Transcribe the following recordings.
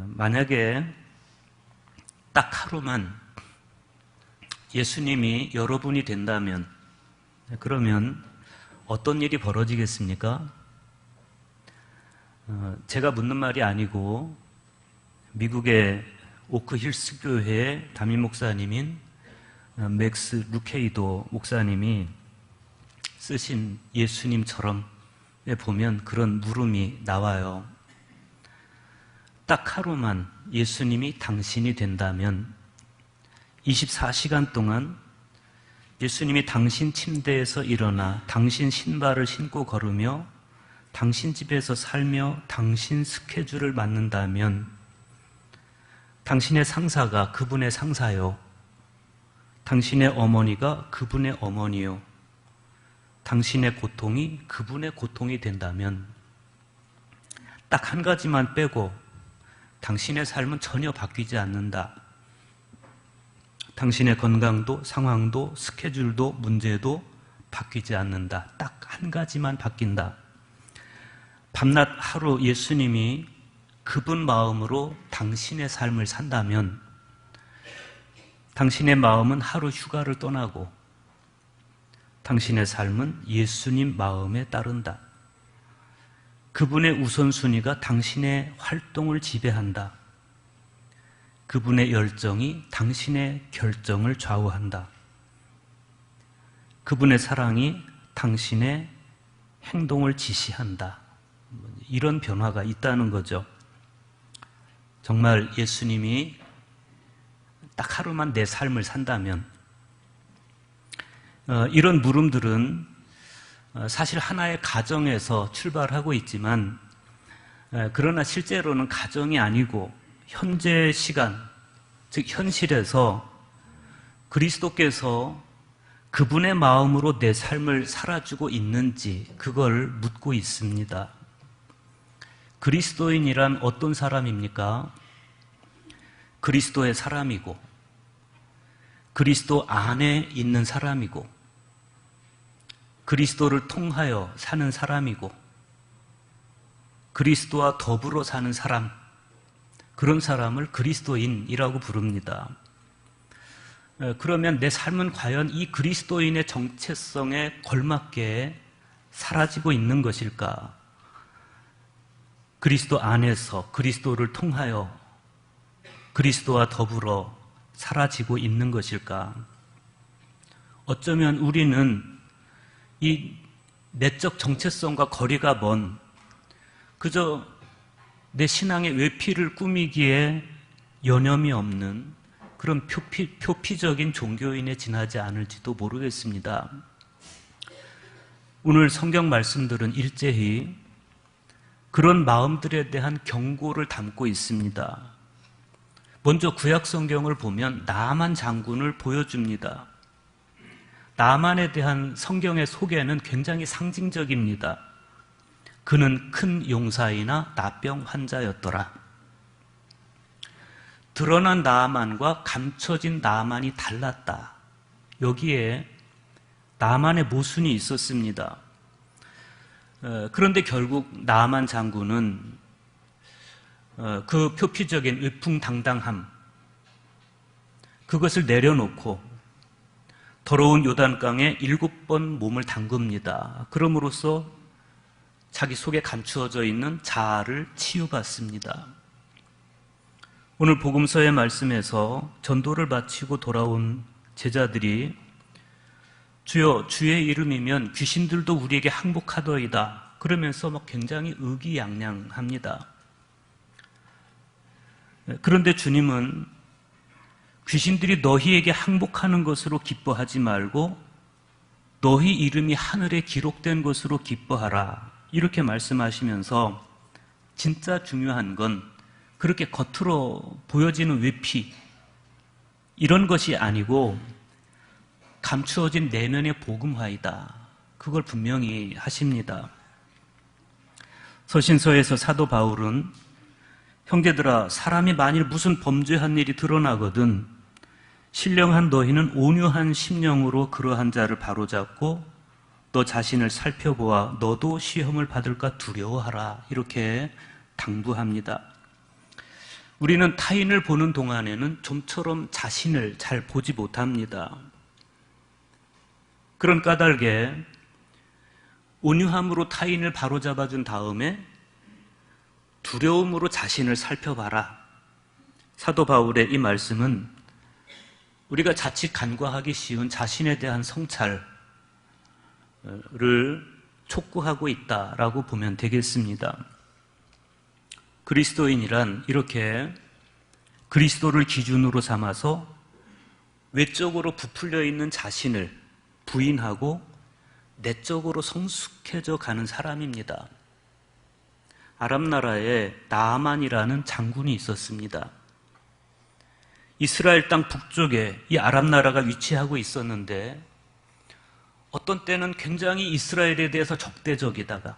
만약에 딱 하루만 예수님이 여러분이 된다면 그러면 어떤 일이 벌어지겠습니까? 제가 묻는 말이 아니고 미국의 오크힐스 교회의 담임 목사님인 맥스 루케이도 목사님이 쓰신 예수님처럼에 보면 그런 물음이 나와요. 딱 하루만 예수님이 당신이 된다면 24시간 동안 예수님이 당신 침대에서 일어나 당신 신발을 신고 걸으며 당신 집에서 살며 당신 스케줄을 맞는다면 당신의 상사가 그분의 상사요, 당신의 어머니가 그분의 어머니요, 당신의 고통이 그분의 고통이 된다면 딱 한 가지만 빼고 당신의 삶은 전혀 바뀌지 않는다. 당신의 건강도 상황도 스케줄도 문제도 바뀌지 않는다. 딱 한 가지만 바뀐다. 밤낮 하루 예수님이 그분 마음으로 당신의 삶을 산다면 당신의 마음은 하루 휴가를 떠나고 당신의 삶은 예수님 마음에 따른다. 그분의 우선순위가 당신의 활동을 지배한다. 그분의 열정이 당신의 결정을 좌우한다. 그분의 사랑이 당신의 행동을 지시한다. 이런 변화가 있다는 거죠. 정말 예수님이 딱 하루만 내 삶을 산다면 이런 물음들은 사실 하나의 가정에서 출발하고 있지만 그러나 실제로는 가정이 아니고 현재 시간, 즉 현실에서 그리스도께서 그분의 마음으로 내 삶을 살아주고 있는지 그걸 묻고 있습니다. 그리스도인이란 어떤 사람입니까? 그리스도의 사람이고 그리스도 안에 있는 사람이고 그리스도를 통하여 사는 사람이고 그리스도와 더불어 사는 사람, 그런 사람을 그리스도인이라고 부릅니다. 그러면 내 삶은 과연 이 그리스도인의 정체성에 걸맞게 사라지고 있는 것일까? 그리스도 안에서 그리스도를 통하여 그리스도와 더불어 사라지고 있는 것일까? 어쩌면 우리는 이 내적 정체성과 거리가 먼 그저 내 신앙의 외피를 꾸미기에 여념이 없는 그런 표피적인 종교인에 지나지 않을지도 모르겠습니다. 오늘 성경 말씀들은 일제히 그런 마음들에 대한 경고를 담고 있습니다. 먼저 구약 성경을 보면 나아만 장군을 보여줍니다. 나아만에 대한 성경의 소개는 굉장히 상징적입니다. 그는 큰 용사이나 나병 환자였더라. 드러난 나아만과 감춰진 나아만이 달랐다. 여기에 나아만의 모순이 있었습니다. 그런데 결국 나아만 장군은 그 표피적인 위풍당당함, 그것을 내려놓고 더러운 요단강에 7번 몸을 담급니다. 그럼으로써 자기 속에 감추어져 있는 자아를 치유받습니다. 오늘 복음서의 말씀에서 전도를 마치고 돌아온 제자들이 주여 주의 이름이면 귀신들도 우리에게 항복하더이다 그러면서 굉장히 의기양양합니다. 그런데 주님은 귀신들이 너희에게 항복하는 것으로 기뻐하지 말고 너희 이름이 하늘에 기록된 것으로 기뻐하라 이렇게 말씀하시면서 진짜 중요한 건 그렇게 겉으로 보여지는 외피 이런 것이 아니고 감추어진 내면의 복음화이다. 그걸 분명히 하십니다. 서신서에서 사도 바울은 형제들아 사람이 만일 무슨 범죄한 일이 드러나거든 신령한 너희는 온유한 심령으로 그러한 자를 바로잡고 너 자신을 살펴보아 너도 시험을 받을까 두려워하라 이렇게 당부합니다. 우리는 타인을 보는 동안에는 좀처럼 자신을 잘 보지 못합니다. 그런 까닭에 온유함으로 타인을 바로잡아준 다음에 두려움으로 자신을 살펴봐라. 사도 바울의 이 말씀은 우리가 자칫 간과하기 쉬운 자신에 대한 성찰을 촉구하고 있다라고 보면 되겠습니다. 그리스도인이란 이렇게 그리스도를 기준으로 삼아서 외적으로 부풀려 있는 자신을 부인하고 내적으로 성숙해져 가는 사람입니다. 아랍 나라에 나아만이라는 장군이 있었습니다. 이스라엘 땅 북쪽에 이 아랍 나라가 위치하고 있었는데 어떤 때는 굉장히 이스라엘에 대해서 적대적이다가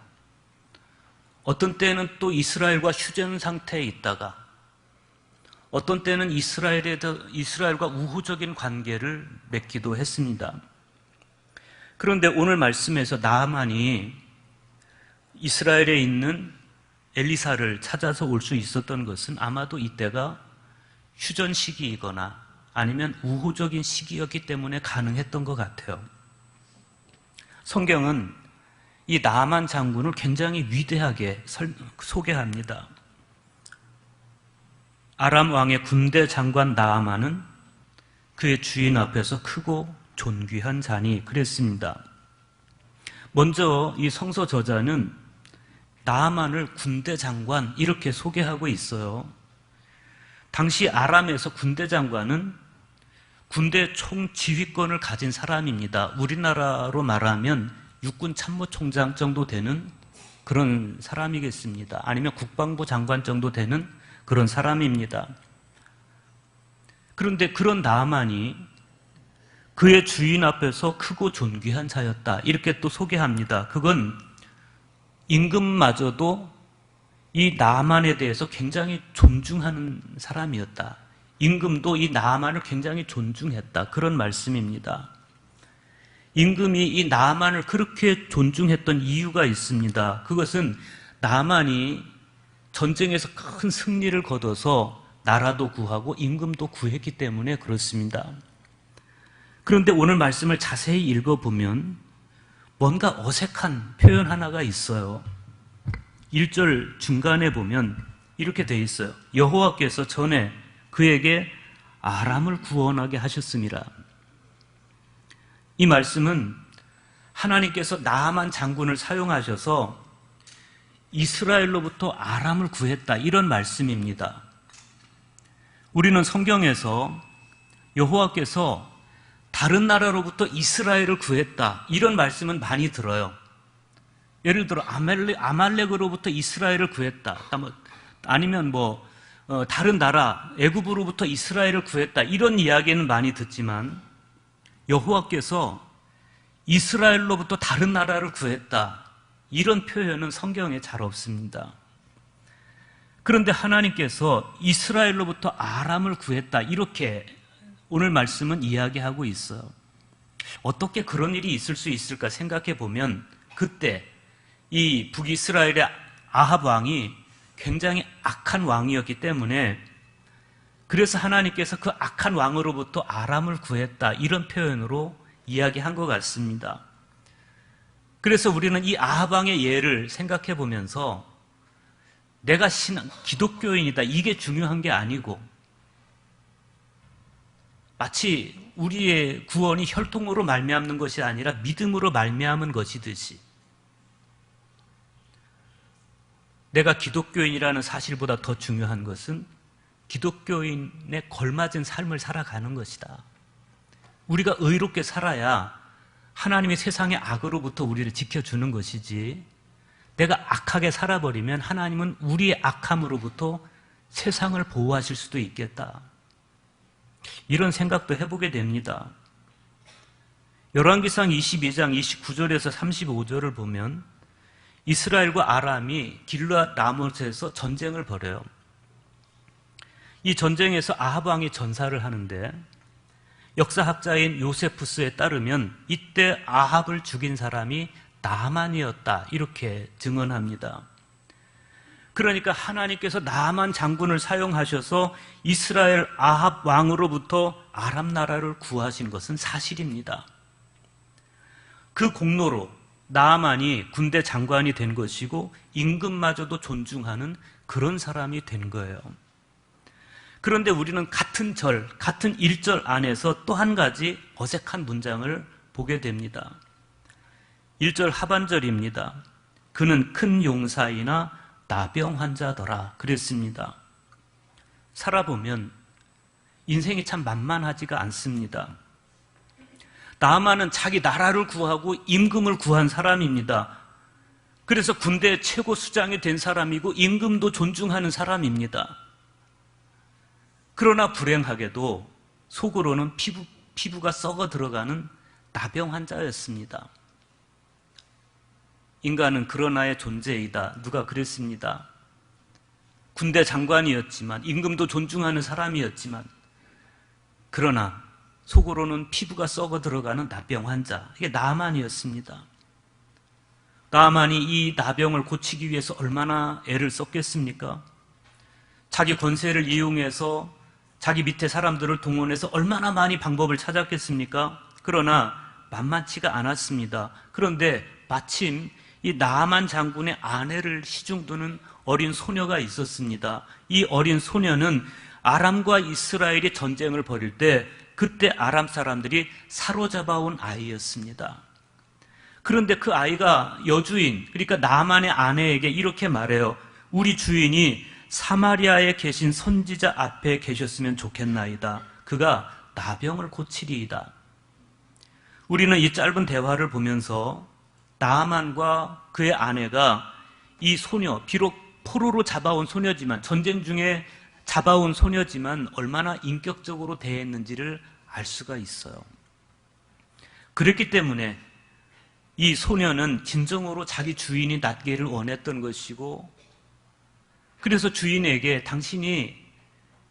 어떤 때는 또 이스라엘과 휴전 상태에 있다가 어떤 때는 이스라엘과 우호적인 관계를 맺기도 했습니다. 그런데 오늘 말씀에서 나아만이 이스라엘에 있는 엘리사를 찾아서 올 수 있었던 것은 아마도 이때가 휴전 시기이거나 아니면 우호적인 시기였기 때문에 가능했던 것 같아요. 성경은 이 나아만 장군을 굉장히 위대하게 소개합니다. 아람 왕의 군대 장관 나아만은 그의 주인 앞에서 크고 존귀한 자니 그랬습니다. 먼저 이 성서 저자는 나아만을 군대 장관 이렇게 소개하고 있어요. 당시 아람에서 군대 장관은 군대 총지휘권을 가진 사람입니다. 우리나라로 말하면 육군 참모총장 정도 되는 그런 사람이겠습니다. 아니면 국방부 장관 정도 되는 그런 사람입니다. 그런데 그런 나아만이 그의 주인 앞에서 크고 존귀한 자였다. 이렇게 또 소개합니다. 그건 임금마저도 이 나아만에 대해서 굉장히 존중하는 사람이었다. 임금도 이 나아만을 굉장히 존중했다. 그런 말씀입니다. 임금이 이 나아만을 그렇게 존중했던 이유가 있습니다. 그것은 나아만이 전쟁에서 큰 승리를 거둬서 나라도 구하고 임금도 구했기 때문에 그렇습니다. 그런데 오늘 말씀을 자세히 읽어보면 뭔가 어색한 표현 하나가 있어요. 1절 중간에 보면 이렇게 돼 있어요. 여호와께서 전에 그에게 아람을 구원하게 하셨습니다. 이 말씀은 하나님께서 나아만 장군을 사용하셔서 이스라엘로부터 아람을 구했다 이런 말씀입니다. 우리는 성경에서 여호와께서 다른 나라로부터 이스라엘을 구했다 이런 말씀은 많이 들어요. 예를 들어 아말렉으로부터 이스라엘을 구했다. 아니면 다른 나라 애굽으로부터 이스라엘을 구했다 이런 이야기는 많이 듣지만 여호와께서 이스라엘로부터 다른 나라를 구했다 이런 표현은 성경에 잘 없습니다. 그런데 하나님께서 이스라엘로부터 아람을 구했다 이렇게 오늘 말씀은 이야기하고 있어요. 어떻게 그런 일이 있을 수 있을까 생각해 보면 그때 이 북이스라엘의 아합 왕이 굉장히 악한 왕이었기 때문에 그래서 하나님께서 그 악한 왕으로부터 아람을 구했다 이런 표현으로 이야기한 것 같습니다. 그래서 우리는 이 아합 왕의 예를 생각해 보면서 내가 기독교인이다 이게 중요한 게 아니고 마치 우리의 구원이 혈통으로 말미암는 것이 아니라 믿음으로 말미암은 것이듯이 내가 기독교인이라는 사실보다 더 중요한 것은 기독교인에 걸맞은 삶을 살아가는 것이다. 우리가 의롭게 살아야 하나님이 세상의 악으로부터 우리를 지켜주는 것이지 내가 악하게 살아버리면 하나님은 우리의 악함으로부터 세상을 보호하실 수도 있겠다. 이런 생각도 해보게 됩니다. 열왕기상 22장 29절에서 35절을 보면 이스라엘과 아람이 길르앗 라못에서 전쟁을 벌여요. 이 전쟁에서 아합 왕이 전사를 하는데 역사학자인 요세푸스에 따르면 이때 아합을 죽인 사람이 나아만이었다 이렇게 증언합니다. 그러니까 하나님께서 나만 장군을 사용하셔서 이스라엘 아합 왕으로부터 아람 나라를 구하신 것은 사실입니다. 그 공로로 나만이 군대 장관이 된 것이고 임금마저도 존중하는 그런 사람이 된 거예요. 그런데 우리는 같은 절, 같은 1절 안에서 또 한 가지 어색한 문장을 보게 됩니다. 1절 하반절입니다. 그는 큰 용사이나 나병 환자더라 그랬습니다. 살아보면 인생이 참 만만하지가 않습니다. 나아만은 자기 나라를 구하고 임금을 구한 사람입니다. 그래서 군대 최고 수장이 된 사람이고 임금도 존중하는 사람입니다. 그러나 불행하게도 속으로는 피부가 썩어 들어가는 나병 환자였습니다. 인간은 그러나의 존재이다. 누가 그랬습니다. 군대 장관이었지만 임금도 존중하는 사람이었지만 그러나 속으로는 피부가 썩어 들어가는 나병 환자. 이게 나아만이었습니다. 나아만이 이 나병을 고치기 위해서 얼마나 애를 썼겠습니까? 자기 권세를 이용해서 자기 밑에 사람들을 동원해서 얼마나 많이 방법을 찾았겠습니까? 그러나 만만치가 않았습니다. 그런데 마침 이 나아만 장군의 아내를 시중두는 어린 소녀가 있었습니다. 이 어린 소녀는 아람과 이스라엘이 전쟁을 벌일 때 그때 아람 사람들이 사로잡아온 아이였습니다. 그런데 그 아이가 여주인, 그러니까 나아만의 아내에게 이렇게 말해요. 우리 주인이 사마리아에 계신 선지자 앞에 계셨으면 좋겠나이다. 그가 나병을 고치리이다. 우리는 이 짧은 대화를 보면서 나아만과 그의 아내가 이 소녀, 비록 포로로 잡아온 소녀지만, 전쟁 중에 잡아온 소녀지만 얼마나 인격적으로 대했는지를 알 수가 있어요. 그랬기 때문에 이 소녀는 진정으로 자기 주인이 낫기를 원했던 것이고, 그래서 주인에게 당신이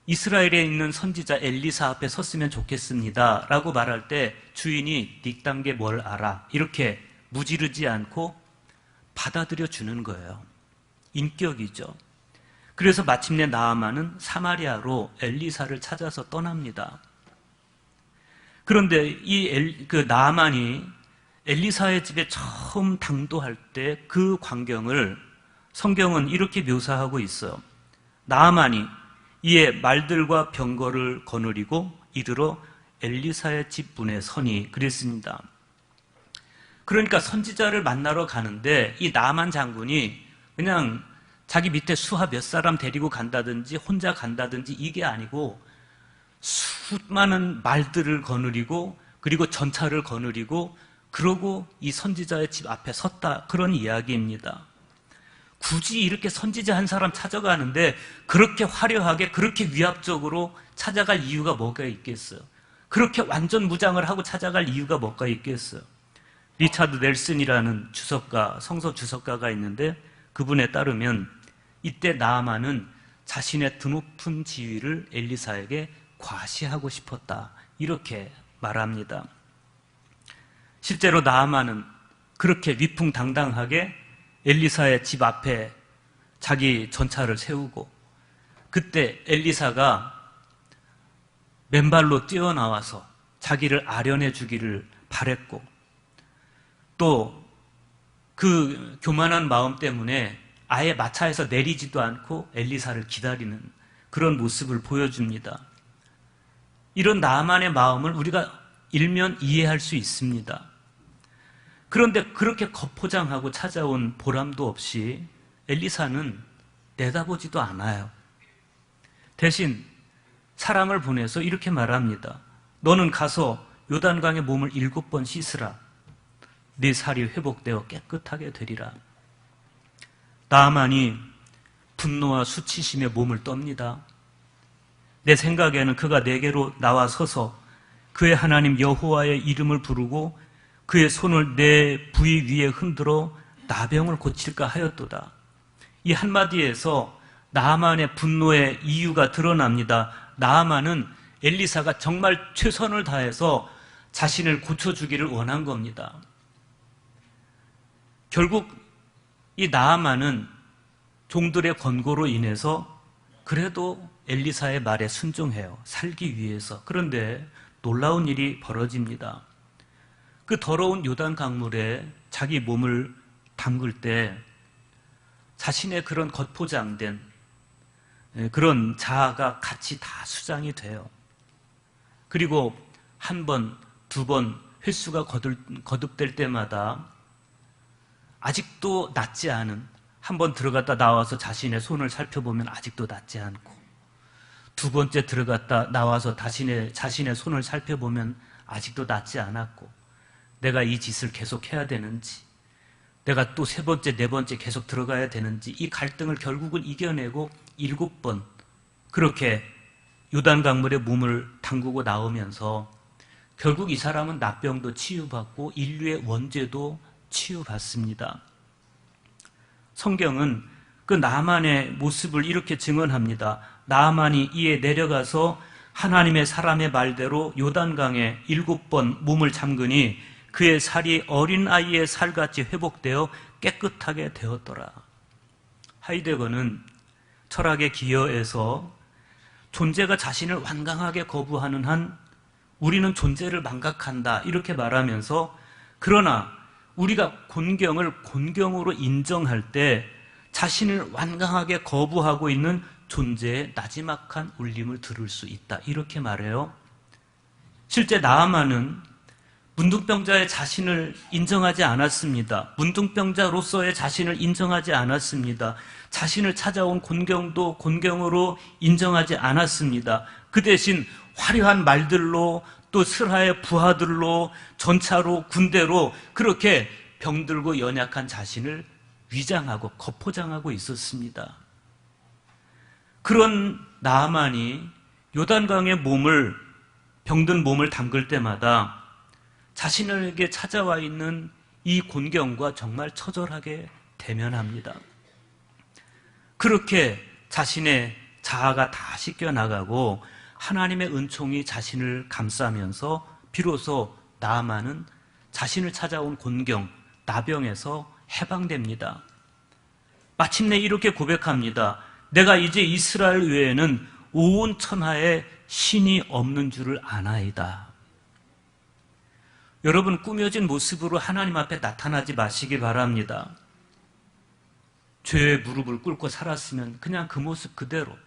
이스라엘에 있는 선지자 엘리사 앞에 섰으면 좋겠습니다 라고 말할 때 주인이 닉단 게 뭘 알아, 이렇게 무지르지 않고 받아들여 주는 거예요. 인격이죠. 그래서 마침내 나아만은 사마리아로 엘리사를 찾아서 떠납니다. 그런데 그 나아만이 엘리사의 집에 처음 당도할 때 그 광경을 성경은 이렇게 묘사하고 있어요. 나아만이 이에 말들과 병거를 거느리고 이르러 엘리사의 집 문에 서니 그랬습니다. 그러니까 선지자를 만나러 가는데 이 나아만 장군이 그냥 자기 밑에 수하 몇 사람 데리고 간다든지 혼자 간다든지 이게 아니고 수많은 말들을 거느리고 그리고 전차를 거느리고 그러고 이 선지자의 집 앞에 섰다, 그런 이야기입니다. 굳이 이렇게 선지자 한 사람 찾아가는데 그렇게 화려하게 그렇게 위압적으로 찾아갈 이유가 뭐가 있겠어요? 그렇게 완전 무장을 하고 찾아갈 이유가 뭐가 있겠어요? 리차드 넬슨이라는 주석가, 성서 주석가가 있는데 그분에 따르면 이때 나아만은 자신의 드높은 지위를 엘리사에게 과시하고 싶었다, 이렇게 말합니다. 실제로 나아만은 그렇게 위풍당당하게 엘리사의 집 앞에 자기 전차를 세우고 그때 엘리사가 맨발로 뛰어나와서 자기를 아련해 주기를 바랬고 또 그 교만한 마음 때문에 아예 마차에서 내리지도 않고 엘리사를 기다리는 그런 모습을 보여줍니다. 이런 나아만의 마음을 우리가 일면 이해할 수 있습니다. 그런데 그렇게 겉포장하고 찾아온 보람도 없이 엘리사는 내다보지도 않아요. 대신 사람을 보내서 이렇게 말합니다. 너는 가서 요단강에 몸을 7번 씻으라. 네 살이 회복되어 깨끗하게 되리라. 나아만이 분노와 수치심에 몸을 떱니다. 내 생각에는 그가 내게로 나와서서 그의 하나님 여호와의 이름을 부르고 그의 손을 내 부위 위에 흔들어 나병을 고칠까 하였도다. 이 한마디에서 나아만의 분노의 이유가 드러납니다. 나아만은 엘리사가 정말 최선을 다해서 자신을 고쳐주기를 원한 겁니다. 결국 이 나아만은 종들의 권고로 인해서 그래도 엘리사의 말에 순종해요. 살기 위해서. 그런데 놀라운 일이 벌어집니다. 그 더러운 요단 강물에 자기 몸을 담글 때 자신의 그런 겉포장된 그런 자아가 같이 다 수장이 돼요. 그리고 한 번, 두 번 횟수가 거듭될 때마다 아직도 낫지 않은, 한 번 들어갔다 나와서 자신의 손을 살펴보면 아직도 낫지 않고, 두 번째 들어갔다 나와서 자신의 손을 살펴보면 아직도 낫지 않았고, 내가 이 짓을 계속 해야 되는지, 내가 또 세 번째, 네 번째 계속 들어가야 되는지, 이 갈등을 결국은 이겨내고 7번 그렇게 요단강물에 몸을 담그고 나오면서 결국 이 사람은 나병도 치유받고 인류의 원죄도 치유받습니다. 성경은 그 나아만의 모습을 이렇게 증언합니다. 나아만이 이에 내려가서 하나님의 사람의 말대로 요단강에 7번 몸을 잠그니 그의 살이 어린아이의 살같이 회복되어 깨끗하게 되었더라. 하이데거는 철학의 기여에서 존재가 자신을 완강하게 거부하는 한 우리는 존재를 망각한다 이렇게 말하면서, 그러나 우리가 곤경을 곤경으로 인정할 때 자신을 완강하게 거부하고 있는 존재의 나지막한 울림을 들을 수 있다 이렇게 말해요. 실제 나아만은 문둥병자의 자신을 인정하지 않았습니다. 문둥병자로서의 자신을 인정하지 않았습니다. 자신을 찾아온 곤경도 곤경으로 인정하지 않았습니다. 그 대신 화려한 말들로, 또 슬하의 부하들로, 전차로, 군대로 그렇게 병들고 연약한 자신을 위장하고 겉포장하고 있었습니다. 그런 나아만이 요단강에 병든 몸을 담글 때마다 자신에게 찾아와 있는 이 곤경과 정말 처절하게 대면합니다. 그렇게 자신의 자아가 다 씻겨나가고 하나님의 은총이 자신을 감싸면서 비로소 나아만은 자신을 찾아온 곤경, 나병에서 해방됩니다. 마침내 이렇게 고백합니다. 내가 이제 이스라엘 외에는 온 천하에 신이 없는 줄을 아나이다. 여러분, 꾸며진 모습으로 하나님 앞에 나타나지 마시기 바랍니다. 죄의 무릎을 꿇고 살았으면 그냥 그 모습 그대로,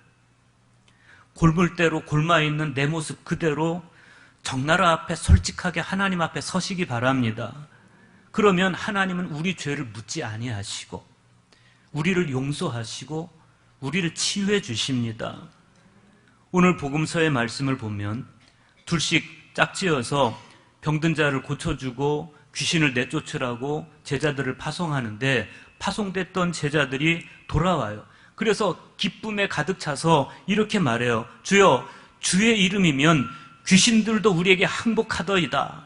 골물대로 골마있는 내 모습 그대로 적나라 앞에 솔직하게 하나님 앞에 서시기 바랍니다. 그러면 하나님은 우리 죄를 묻지 아니하시고 우리를 용서하시고 우리를 치유해 주십니다. 오늘 복음서의 말씀을 보면 둘씩 짝지어서 병든 자를 고쳐주고 귀신을 내쫓으라고 제자들을 파송하는데, 파송됐던 제자들이 돌아와요. 그래서 기쁨에 가득 차서 이렇게 말해요. 주여, 주의 이름이면 귀신들도 우리에게 항복하더이다.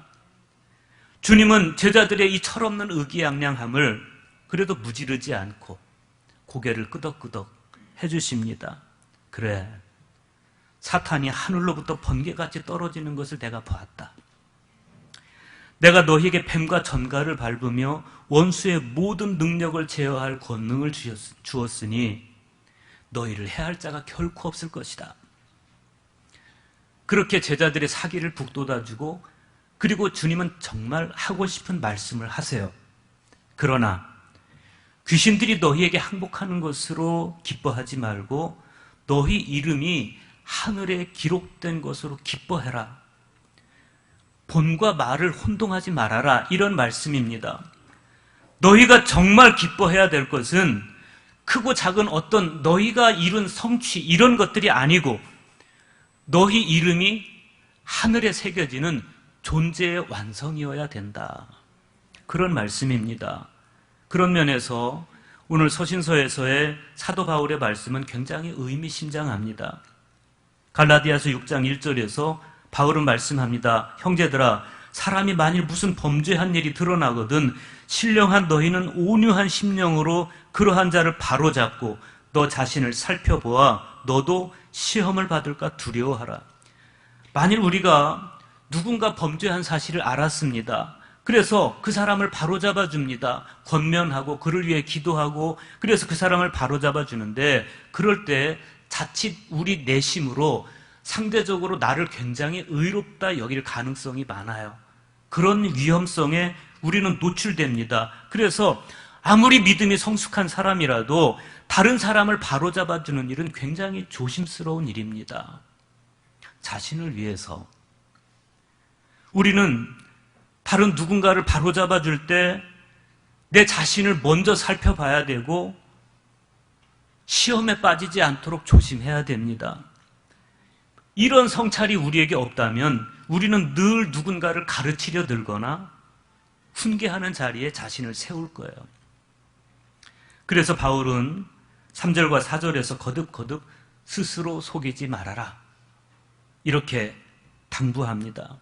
주님은 제자들의 이 철없는 의기양양함을 그래도 무지르지 않고 고개를 끄덕끄덕 해주십니다. 그래, 사탄이 하늘로부터 번개같이 떨어지는 것을 내가 보았다. 내가 너희에게 뱀과 전갈을 밟으며 원수의 모든 능력을 제어할 권능을 주었으니 너희를 해할 자가 결코 없을 것이다. 그렇게 제자들의 사기를 북돋아주고, 그리고 주님은 정말 하고 싶은 말씀을 하세요. 그러나 귀신들이 너희에게 항복하는 것으로 기뻐하지 말고 너희 이름이 하늘에 기록된 것으로 기뻐해라. 본과 말을 혼동하지 말아라, 이런 말씀입니다. 너희가 정말 기뻐해야 될 것은 크고 작은 어떤 너희가 이룬 성취 이런 것들이 아니고 너희 이름이 하늘에 새겨지는 존재의 완성이어야 된다, 그런 말씀입니다. 그런 면에서 오늘 서신서에서의 사도 바울의 말씀은 굉장히 의미심장합니다. 갈라디아서 6장 1절에서 바울은 말씀합니다. 형제들아, 사람이 만일 무슨 범죄한 일이 드러나거든 신령한 너희는 온유한 심령으로 그러한 자를 바로잡고 너 자신을 살펴보아 너도 시험을 받을까 두려워하라. 만일 우리가 누군가 범죄한 사실을 알았습니다. 그래서 그 사람을 바로잡아 줍니다. 권면하고 그를 위해 기도하고 그래서 그 사람을 바로잡아 주는데 그럴 때 자칫 우리 내심으로 상대적으로 나를 굉장히 의롭다 여길 가능성이 많아요. 그런 위험성에 우리는 노출됩니다. 그래서 아무리 믿음이 성숙한 사람이라도 다른 사람을 바로잡아 주는 일은 굉장히 조심스러운 일입니다. 자신을 위해서 우리는 다른 누군가를 바로잡아 줄 때 내 자신을 먼저 살펴봐야 되고 시험에 빠지지 않도록 조심해야 됩니다. 이런 성찰이 우리에게 없다면 우리는 늘 누군가를 가르치려 들거나 훈계하는 자리에 자신을 세울 거예요. 그래서 바울은 3절과 4절에서 거듭거듭 스스로 속이지 말아라 이렇게 당부합니다.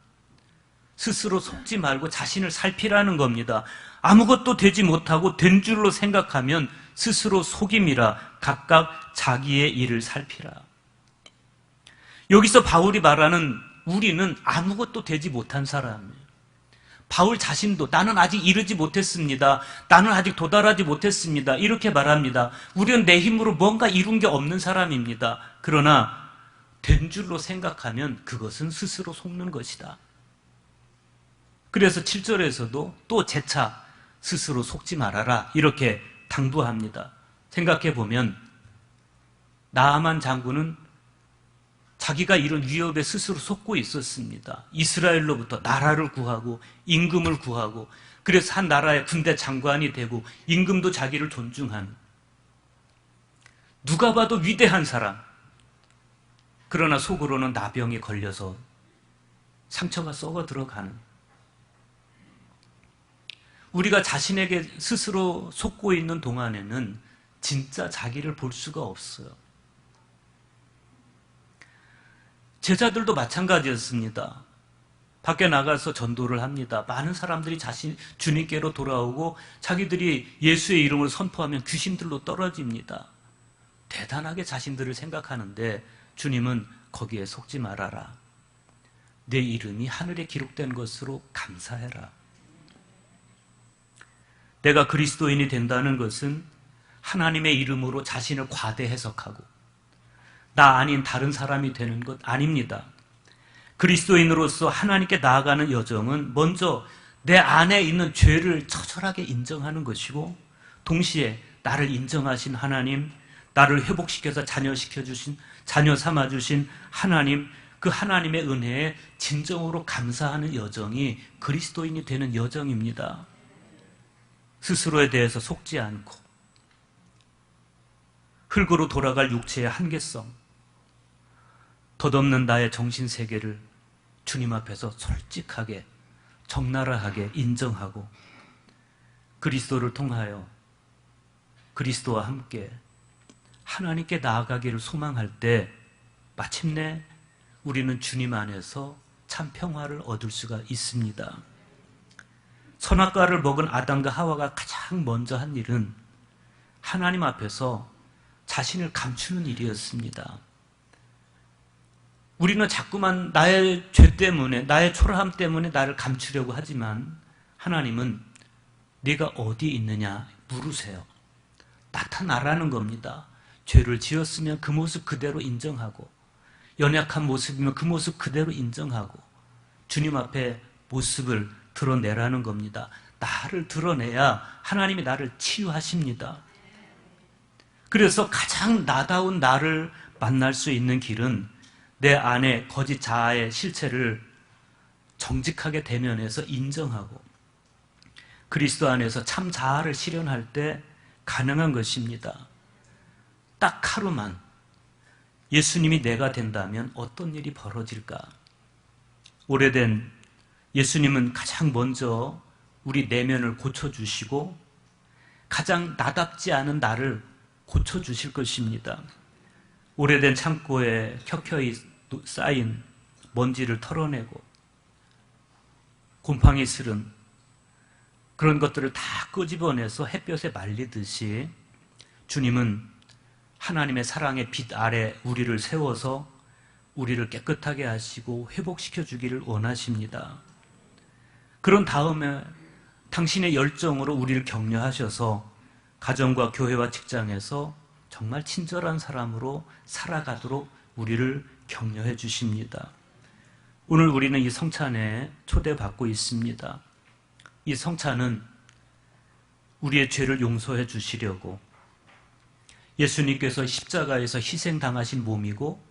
스스로 속지 말고 자신을 살피라는 겁니다. 아무것도 되지 못하고 된 줄로 생각하면 스스로 속임이라 각각 자기의 일을 살피라. 여기서 바울이 말하는 우리는 아무것도 되지 못한 사람이에요. 바울 자신도 나는 아직 이르지 못했습니다. 나는 아직 도달하지 못했습니다. 이렇게 말합니다. 우리는 내 힘으로 뭔가 이룬 게 없는 사람입니다. 그러나 된 줄로 생각하면 그것은 스스로 속는 것이다. 그래서 7절에서도 또 재차 스스로 속지 말아라 이렇게 당부합니다. 생각해보면 나아만 장군은 자기가 이런 위협에 스스로 속고 있었습니다. 이스라엘로부터 나라를 구하고 임금을 구하고 그래서 한 나라의 군대 장관이 되고 임금도 자기를 존중하는 누가 봐도 위대한 사람. 그러나 속으로는 나병에 걸려서 상처가 썩어 들어가는 우리가 자신에게 스스로 속고 있는 동안에는 진짜 자기를 볼 수가 없어요. 제자들도 마찬가지였습니다. 밖에 나가서 전도를 합니다. 많은 사람들이 주님께로 돌아오고 자기들이 예수의 이름을 선포하면 귀신들로 떨어집니다. 대단하게 자신들을 생각하는데 주님은 거기에 속지 말아라. 내 이름이 하늘에 기록된 것으로 감사해라. 내가 그리스도인이 된다는 것은 하나님의 이름으로 자신을 과대 해석하고 나 아닌 다른 사람이 되는 것 아닙니다. 그리스도인으로서 하나님께 나아가는 여정은 먼저 내 안에 있는 죄를 처절하게 인정하는 것이고 동시에 나를 인정하신 하나님, 나를 회복시켜서 자녀 삼아주신 하나님, 그 하나님의 은혜에 진정으로 감사하는 여정이 그리스도인이 되는 여정입니다. 스스로에 대해서 속지 않고 흙으로 돌아갈 육체의 한계성, 덧없는 나의 정신세계를 주님 앞에서 솔직하게 적나라하게 인정하고 그리스도를 통하여 그리스도와 함께 하나님께 나아가기를 소망할 때 마침내 우리는 주님 안에서 참 평화를 얻을 수가 있습니다. 선악과를 먹은 아담과 하와가 가장 먼저 한 일은 하나님 앞에서 자신을 감추는 일이었습니다. 우리는 자꾸만 나의 죄 때문에, 나의 초라함 때문에 나를 감추려고 하지만 하나님은 네가 어디 있느냐 물으세요. 나타나라는 겁니다. 죄를 지었으면 그 모습 그대로 인정하고 연약한 모습이면 그 모습 그대로 인정하고 주님 앞에 모습을 드러내라는 겁니다. 나를 드러내야 하나님이 나를 치유하십니다. 그래서 가장 나다운 나를 만날 수 있는 길은 내 안에 거짓 자아의 실체를 정직하게 대면해서 인정하고 그리스도 안에서 참 자아를 실현할 때 가능한 것입니다. 딱 하루만 예수님이 내가 된다면 어떤 일이 벌어질까? 오래된 예수님은 가장 먼저 우리 내면을 고쳐주시고 가장 나답지 않은 나를 고쳐주실 것입니다. 오래된 창고에 켜켜이 쌓인 먼지를 털어내고 곰팡이 슬은 그런 것들을 다 끄집어내서 햇볕에 말리듯이 주님은 하나님의 사랑의 빛 아래 우리를 세워서 우리를 깨끗하게 하시고 회복시켜 주기를 원하십니다. 그런 다음에 당신의 열정으로 우리를 격려하셔서 가정과 교회와 직장에서 정말 친절한 사람으로 살아가도록 우리를 격려해 주십니다. 오늘 우리는 이 성찬에 초대받고 있습니다. 이 성찬은 우리의 죄를 용서해 주시려고 예수님께서 십자가에서 희생당하신 몸이고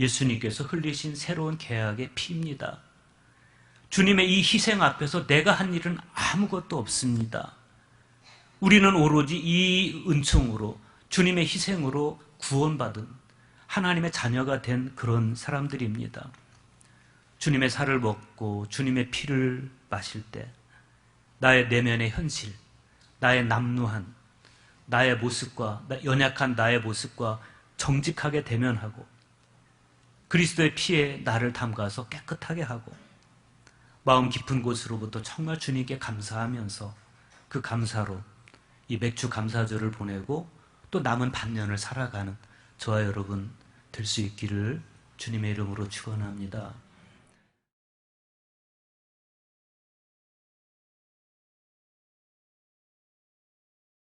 예수님께서 흘리신 새로운 계약의 피입니다. 주님의 이 희생 앞에서 내가 한 일은 아무것도 없습니다. 우리는 오로지 이 은총으로 주님의 희생으로 구원받은 하나님의 자녀가 된 그런 사람들입니다. 주님의 살을 먹고 주님의 피를 마실 때 나의 내면의 현실, 나의 남루한 나의 모습과 연약한 나의 모습과 정직하게 대면하고 그리스도의 피에 나를 담가서 깨끗하게 하고 마음 깊은 곳으로부터 정말 주님께 감사하면서 그 감사로 이 맥주 감사절을 보내고 또 남은 반년을 살아가는 저와 여러분 될 수 있기를 주님의 이름으로 축원합니다.